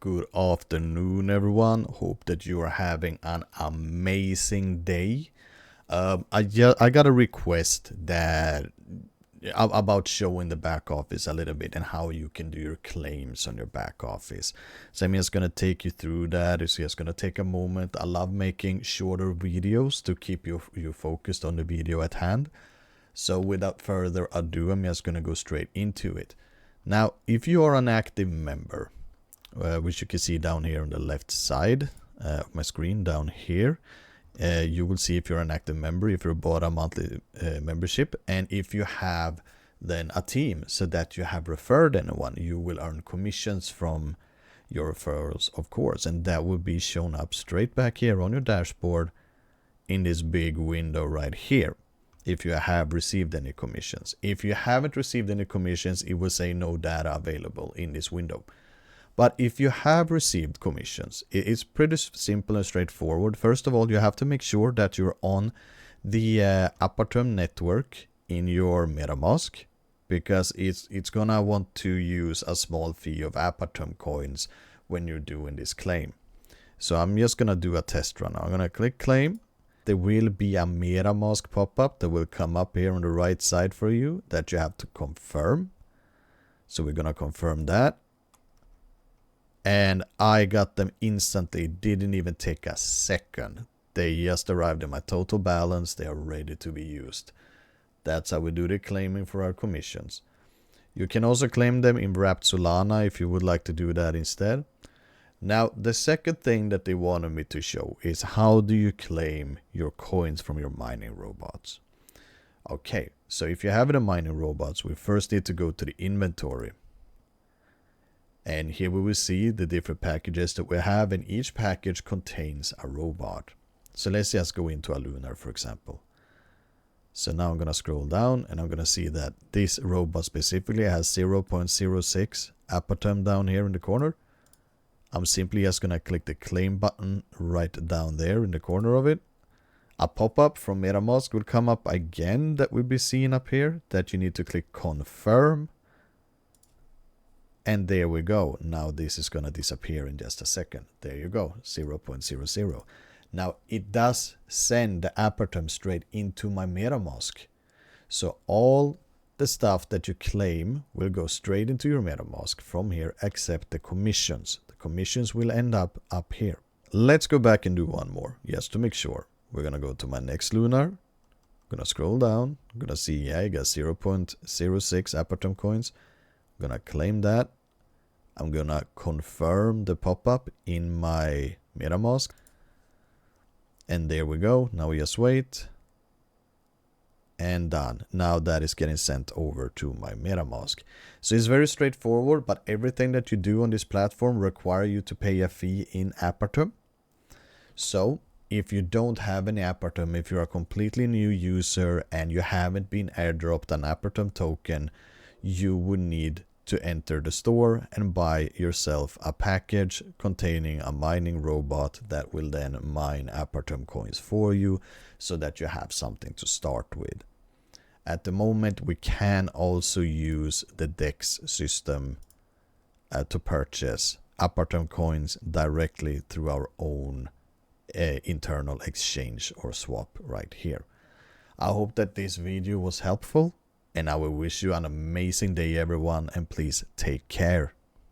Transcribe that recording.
Good afternoon, everyone. Hope that you are having an amazing day. I got a request that about showing the back office a little bit and how you can do your claims on your back office. So I'm just gonna take you through that. It's just gonna take a moment. I love making shorter videos to keep you focused on the video at hand. So without further ado, I'm just gonna go straight into it. Now, if you are an active member, which you can see down here on the left side of my screen down here, you will see if you're an active member, if you bought a monthly membership, and if you have then a team so that you have referred anyone, you will earn commissions from your referrals, of course, and that will be shown up straight back here on your dashboard in this big window right here. If you have received any commissions. If you haven't received any commissions, it will say no data available in this window. But if you have received commissions, it's pretty simple and straightforward. First of all, you have to make sure that you're on the Apertum network in your MetaMask, because it's gonna want to use a small fee of Apertum coins when you're doing this claim. So I'm just gonna do a test run. I'm gonna click claim. There will be a MetaMask pop-up that will come up here on the right side for you that you have to confirm. So we're gonna confirm that. And I got them instantly. It didn't even take a second. They just arrived in my total balance. They are ready to be used. That's how we do the claiming for our commissions. You can also claim them in wrapped Solana if you would like to do that instead. Now, the second thing that they wanted me to show is how do you claim your coins from your mining robots. Okay, so if you have the mining robots, we first need to go to the inventory. And here we will see the different packages that we have, and each package contains a robot. So let's just go into a lunar, for example. So now I'm going to scroll down and I'm going to see that this robot specifically has 0.06 Apertum down here in the corner. I'm simply just going to click the claim button right down there in the corner of it. A pop-up from MetaMask will come up again that will be seen up here that you need to click confirm. And there we go. Now this is going to disappear in just a second. There you go, 0.00. Now it does send the Apertum straight into my MetaMask. So all the stuff that you claim will go straight into your MetaMask from here, except the commissions. The commissions will end up here. Let's go back and do one more, just to make sure. We're going to go to my next lunar. I'm going to scroll down. I'm going to see, yeah, I got 0.06 Apertum coins. I'm going to claim that. I'm going to confirm the pop-up in my MetaMask. And there we go. Now we just wait. And done. Now that is getting sent over to my MetaMask. So it's very straightforward, but everything that you do on this platform require you to pay a fee in Apertum. So if you don't have any Apertum, if you're a completely new user and you haven't been airdropped an Apertum token, you would need to enter the store and buy yourself a package containing a mining robot that will then mine Apertum coins for you so that you have something to start with. At the moment, we can also use the DEX system to purchase Apertum coins directly through our own internal exchange or swap right here. I hope that this video was helpful. And I will wish you an amazing day, everyone, and please take care.